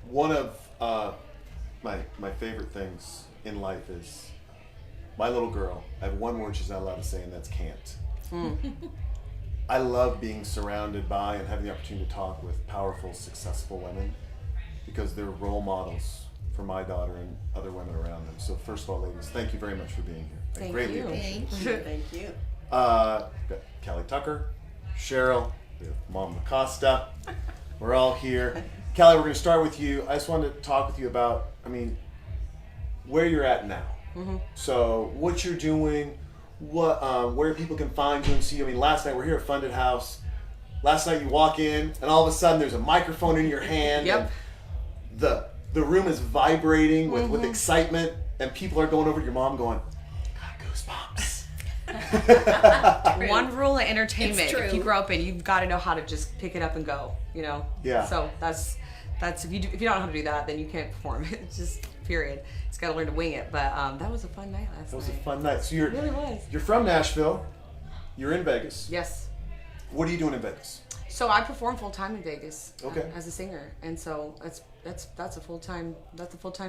One of my favorite things in life is my little girl. I have one word she's not allowed to say, and that's can't. I love being surrounded by and having the opportunity to talk with powerful, successful women because they're role models for my daughter and other women around them. So first of all, ladies, thank you very much for being here. I Thank greatly you. appreciate it. Thank you. Thank you. Got Callie Tucker, Cheryl, we have Mom Acosta. We're all here. Callie, we're going to start with you. I just wanted to talk with you about, where you're at now. So what you're doing, where people can find you and see you. Last night we're here at Funded House. Last night you walk in and all of a sudden there's a microphone in your hand. Yep. And the room is vibrating with excitement and people are going over to your mom going, got goosebumps. One rule of entertainment, It's true. if you grow up in, you've got to know how to just pick it up and go, Yeah. So that's if you don't know how to do that, then you can't perform. It's just period. Just got to learn to wing it. But that was a fun night last night. That was a fun night. So It really was. you're from Nashville. You're in Vegas. Yes. What are you doing in Vegas? So I perform full time in Vegas Okay. as a singer, and so that's a full time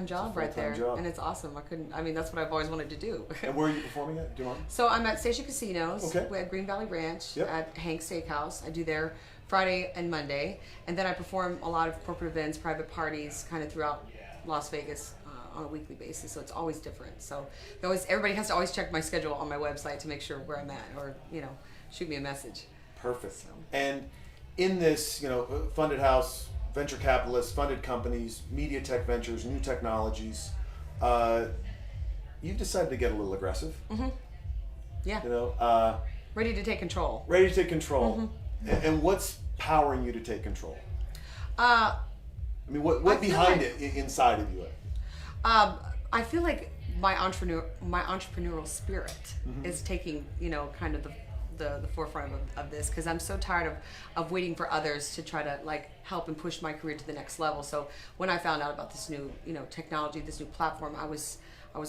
job right full-time there, job. and it's awesome. That's what I've always wanted to do. And where are you performing at? Do you mind? So I'm at Station Casinos. Okay. We're at Green Valley Ranch Yep. at Hank's Steakhouse. I do there Friday and Monday, and then I perform a lot of corporate events, private parties, kind of throughout Las Vegas on a weekly basis. So it's always different. So everybody has to always check my schedule on my website to make sure where I'm at, or shoot me a message. Perfect. And in this, funded house, venture capitalists, funded companies, media tech ventures, new technologies, you've decided to get a little aggressive. Yeah. Ready to take control. Ready to take control. And what's powering you to take control? What behind it inside of you? I feel like my entrepreneurial spirit is taking kind of the forefront of this, because I'm so tired of waiting for others to try to help and push my career to the next level. So when I found out about this new technology, this new platform, I was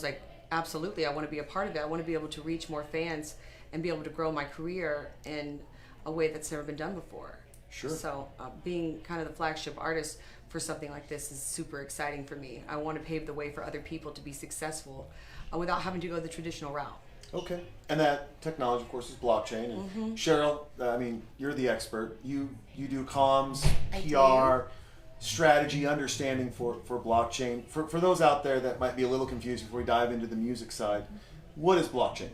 like, absolutely, I want to be a part of it. I want to be able to reach more fans and be able to grow my career in a way that's never been done before. Sure. So being kind of the flagship artist for something like this is super exciting for me. I want to pave the way for other people to be successful without having to go the traditional route. Okay. And that technology, of course, is blockchain. And Cheryl, you're the expert. You do comms, I PR, strategy, understanding for blockchain. For those out there that might be a little confused before we dive into the music side, what is blockchain?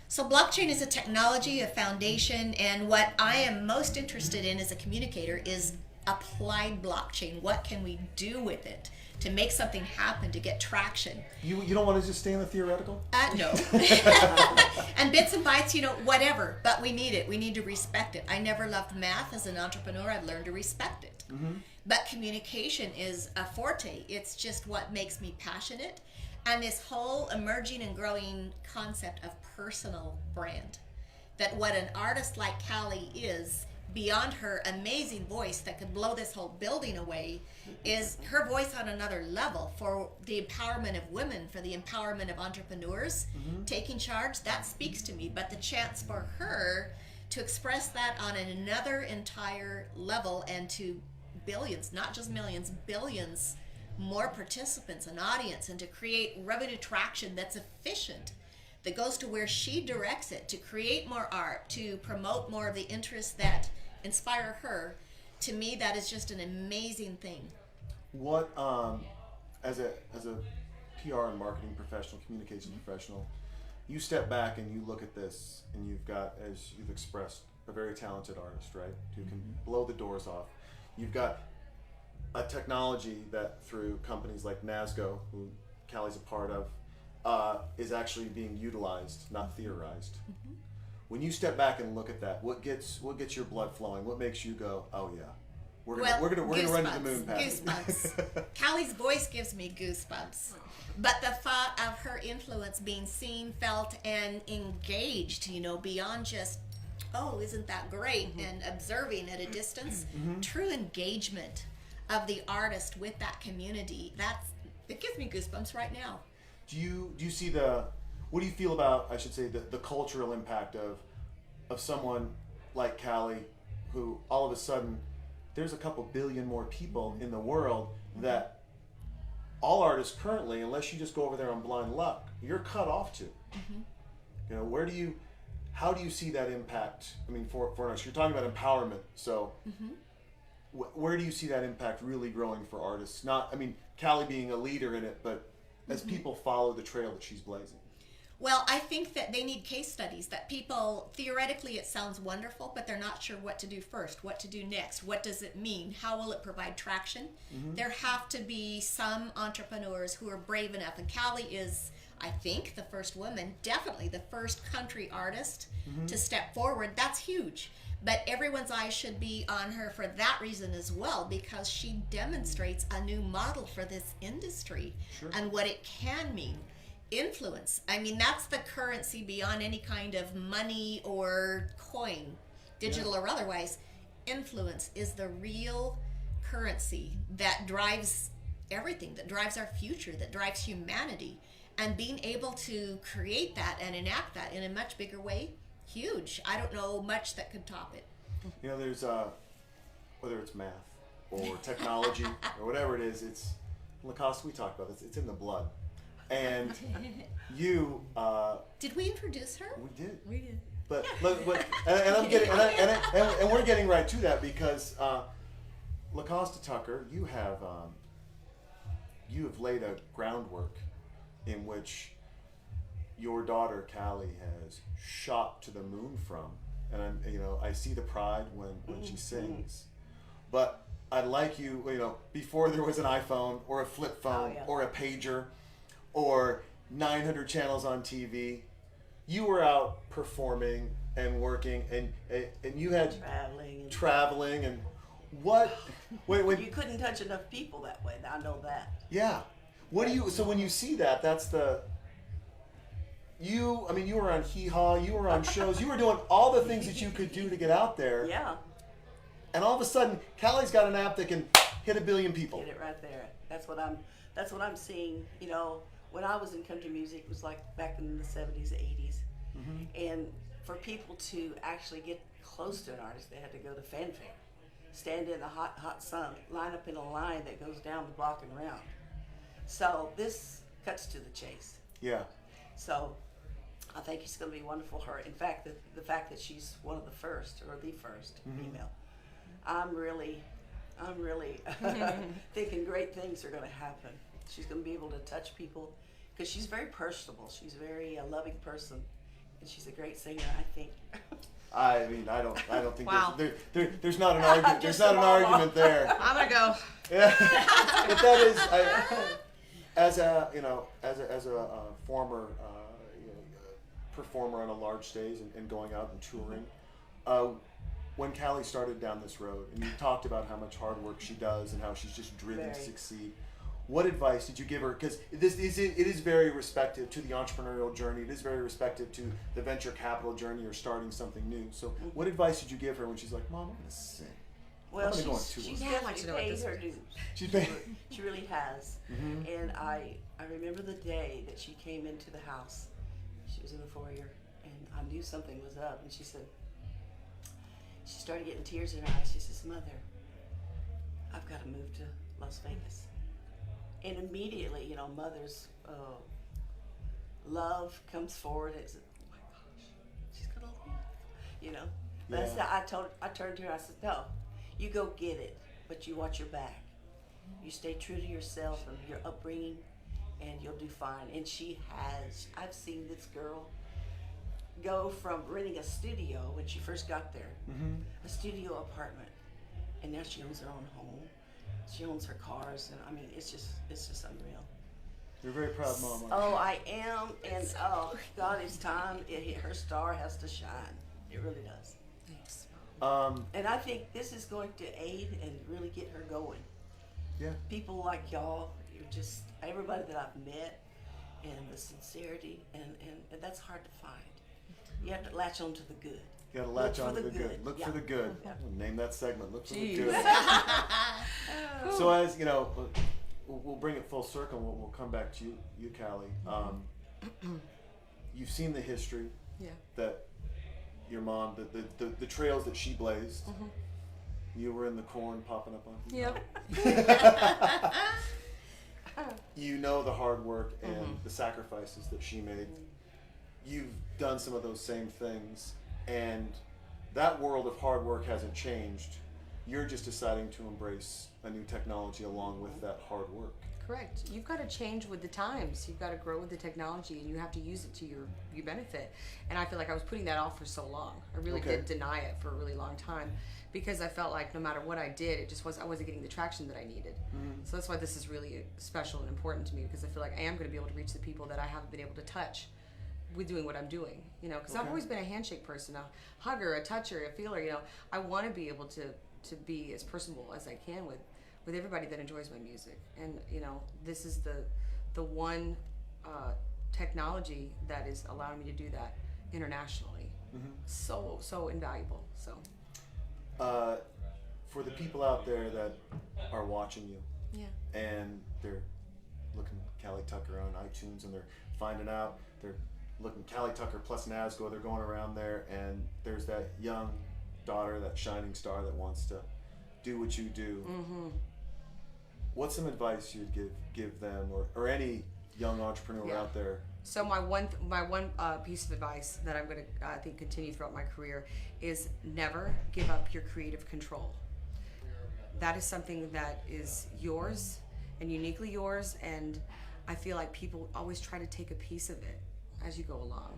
So blockchain is a technology, a foundation, and what I am most interested in as a communicator is applied blockchain. What can we do with it to make something happen, to get traction? You don't want to just stay in the theoretical? No. And bits and bytes, whatever, but we need it. We need to respect it. I never loved math as an entrepreneur. I've learned to respect it. But communication is a forte. It's just what makes me passionate. And this whole emerging and growing concept of personal brand, that what an artist like Cali is, beyond her amazing voice that could blow this whole building away, is her voice on another level for the empowerment of women, for the empowerment of entrepreneurs, taking charge. That speaks to me. But the chance for her to express that on another entire level, and to billions, not just millions, billions more participants and audience, and to create revenue traction that's efficient, that goes to where she directs it, to create more art, to promote more of the interests that inspire her. To me, that is just an amazing thing. What as a PR and marketing professional, communications professional, you step back and you look at this, and you've got, as you've expressed, a very talented artist, right? Who can blow the doors off. You've got a technology that through companies like NASGO, who Callie's a part of, is actually being utilized, not theorized. When you step back and look at that, what gets your blood flowing? What makes you go, oh yeah, we're gonna run to the moon, Pat? Goosebumps. Callie's voice gives me goosebumps. But the thought of her influence being seen, felt, and engaged, beyond just oh, isn't that great? And observing at a distance, true engagement of the artist with that community, it gives me goosebumps right now. Do you see what do you feel about, I should say, the cultural impact of someone like Cali, who all of a sudden there's a couple billion more people in the world that all artists currently, unless you just go over there on blind luck, you're cut off to. You know, how do you see that impact? I mean, for us, you're talking about empowerment, so where do you see that impact really growing for artists? Not, I mean, Cali being a leader in it, but as people follow the trail that she's blazing. Well, I think that they need case studies, that people, theoretically it sounds wonderful, but they're not sure what to do first, what to do next, what does it mean, how will it provide traction? There have to be some entrepreneurs who are brave enough, and Cali is, I think, the first woman, definitely the first country artist to step forward. That's huge. But everyone's eyes should be on her for that reason as well, because she demonstrates a new model for this industry and what it can mean. Influence. I mean, that's the currency beyond any kind of money or coin, digital or otherwise. Influence is the real currency that drives everything, that drives our future, that drives humanity. And being able to create that and enact that in a much bigger way, huge. I don't know much that could top it. You know, there's whether it's math or technology or whatever it is, it's Lacoste. We talked about this. It's in the blood. And you did we introduce her? We did. We did. But and I'm getting and we're getting right to that, because Lacoste Tucker, you have laid a groundwork in which your daughter Cali has shot to the moon from, and I see the pride when she sings, but I'd like you before there was an iPhone or a flip phone or a pager or 900 channels on TV, you were out performing and working, and you had traveling and what when you couldn't touch enough people that way. I know that. Yeah. What do you? So when you see that, that's the. You were on Hee Haw, you were on shows, you were doing all the things that you could do to get out there. Yeah. And all of a sudden, Cali's got an app that can hit 1 billion people. Get it right there. That's what I'm seeing. You know, when I was in country music, it was like back in the 70s, 80s. And for people to actually get close to an artist, they had to go to fanfare, stand in the hot sun, line up in a line that goes down the block and around. So this cuts to the chase. Yeah. So I think it's going to be wonderful. In fact, the fact that she's one of the first, or the first female, I'm really thinking great things are going to happen. She's going to be able to touch people because she's very personable. She's a very loving person, and she's a great singer, I think. I mean, I don't think Wow. there's not an argument. There's not an argument there. I'm gonna go. Yeah. But that is, as a former performer on a large stage and going out and touring, when Cali started down this road, and you talked about how much hard work she does and how she's just driven to succeed, what advice did you give her? Because it is very respective to the entrepreneurial journey. It is very respective to the venture capital journey or starting something new. So what advice did you give her when she's like, Mom, I'm going to sing? Well, I'm gonna she's I'd like to know what definitely paid this her is. dues. She's paid. She really has. And I remember the day that she came into the house. She was in the foyer, and I knew something was up. And she started getting tears in her eyes. She says, Mother, I've got to move to Las Vegas. And immediately, mother's love comes forward. It's, oh my gosh, she's gonna leave. But I turned to her. I said, no, you go get it, but you watch your back. You stay true to yourself and your upbringing, and you'll do fine. And she has. I've seen this girl go from renting a studio when she first got there, a studio apartment, and now she owns her own home. She owns her cars, and I mean, it's just unreal. You're a very proud mom. Oh, I am, and God, it's time. Her star has to shine. It really does. Thanks. And I think this is going to aid and really get her going. Yeah. People like y'all, you're just everybody that I've met, and the sincerity, and that's hard to find. You have to latch on to the good. You got to latch Look on for to the the good. good. Look Yeah. for the good. Name that segment. Look for the Jeez. good. So as you know, we'll bring it full circle. We'll come back to you, Callie. You've seen the history Yeah. that your mom, the trails that she blazed. You were in the corn popping up on. Yep. You know the hard work and the sacrifices that she made. You've done some of those same things, and that world of hard work hasn't changed. You're just deciding to embrace a new technology along with that hard work. Correct. You've got to change with the times. You've got to grow with the technology, and you have to use it to your benefit. And I feel like I was putting that off for so long. I really Okay. did deny it for a really long time because I felt like no matter what I did, I wasn't getting the traction that I needed. So that's why this is really special and important to me, because I feel like I am going to be able to reach the people that I haven't been able to touch with doing what I'm doing. You know, because I've Okay. always been a handshake person, a hugger, a toucher, a feeler. You know, I want to be able to be as personable as I can with everybody that enjoys my music. And you know, this is the one technology that is allowing me to do that internationally. So invaluable. So For the people out there that are watching you yeah. and they're looking Callie Tucker on iTunes and they're finding out, they're looking Callie Tucker plus NASGO, they're going around there, and there's that young daughter, that shining star that wants to do what you do. What's some advice you'd give them, or any young entrepreneur Yeah. out there? So my one piece of advice that I'm going to I think continue throughout my career is never give up your creative control. That is something that is yours and uniquely yours, and I feel like people always try to take a piece of it as you go along,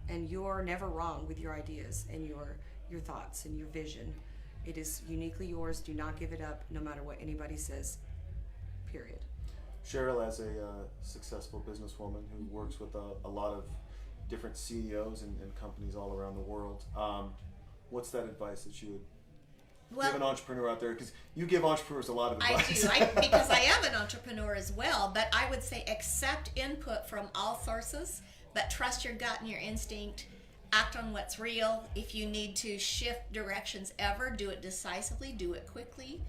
and you're never wrong with your ideas and your thoughts and your vision. It is uniquely yours. Do not give it up, no matter what anybody says. Period. Cheryl, as a successful businesswoman who works with a lot of different CEOs and companies all around the world, what's that advice that you would give an entrepreneur out there? Because you give entrepreneurs a lot of advice. I do, because I am an entrepreneur as well, but I would say accept input from all sources, but trust your gut and your instinct. Act on what's real. If you need to shift directions ever, do it decisively, do it quickly.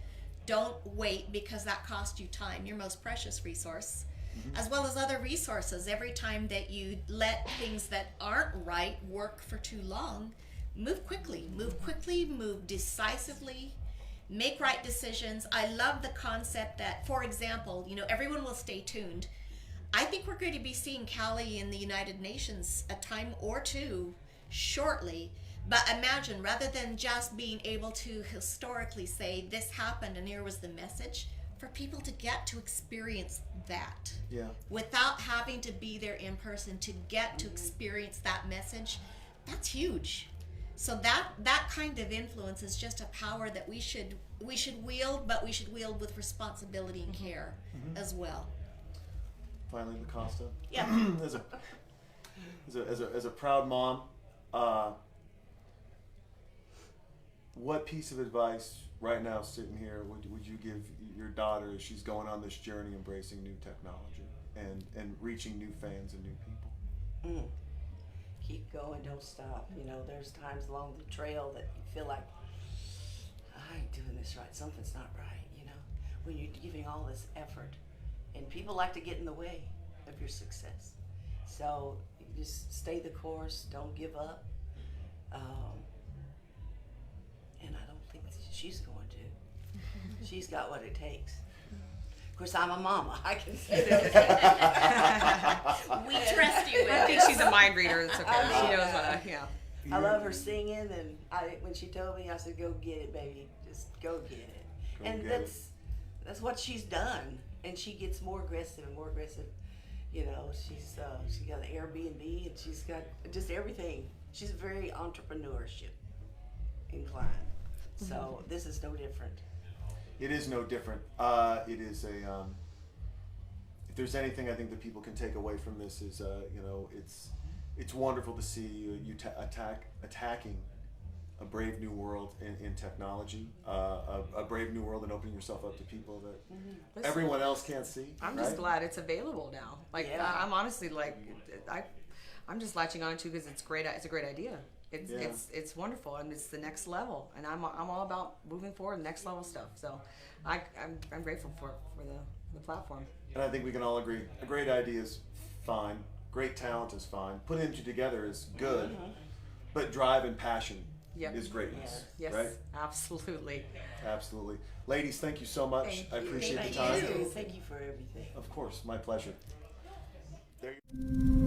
Don't wait, because that costs you time, your most precious resource, as well as other resources. Every time that you let things that aren't right work for too long, move quickly, move decisively, make right decisions. I love the concept that, for example, you know, everyone will stay tuned. I think we're going to be seeing Cali in the United Nations a time or two shortly. But imagine, rather than just being able to historically say this happened and here was the message, for people to get to experience that without having to be there in person, to get to experience that message, that's huge. So that kind of influence is just a power that we should wield, but we should wield with responsibility and care as well. Finally, LaCosta. Yeah. as a proud mom, what piece of advice right now, sitting here, would you give your daughter as she's going on this journey, embracing new technology and reaching new fans and new people? Keep going, don't stop. You know, there's times along the trail that you feel like, I ain't doing this right, something's not right, you know, when you're giving all this effort. And people like to get in the way of your success. So you just stay the course, don't give up. And I don't think she's going to. She's got what it takes. Of course, I'm a mama. I can say that. We trust you with I think this. she's a mind reader. It's okay. She knows what I love her singing, and when she told me, I said, "Go get it, baby. Just go get it." Go And get that's what she's done. And she gets more aggressive and more aggressive. You know, she's got an Airbnb, and she's got just everything. She's very entrepreneurship inclined. So this is no different. It is no different. It is a. If there's anything I think that people can take away from this is, it's wonderful to see you attacking a brave new world in technology, a brave new world, and opening yourself up to people that everyone else can't see. I'm right? just glad it's available now. Like, Yeah. I'm honestly like, I'm just latching on to because it's great. It's a great idea. It's Yeah. it's wonderful, and it's the next level. And I'm all about moving forward, next level stuff. So I'm grateful for the platform. And I think we can all agree, a great idea is fine, great talent is fine, putting them together is good, but drive and passion Yep. is greatness, Yes, right? absolutely. Absolutely. Ladies, thank you so much. Thank I you. appreciate Thank the time. you. Thank you for everything. Of course, my pleasure. There you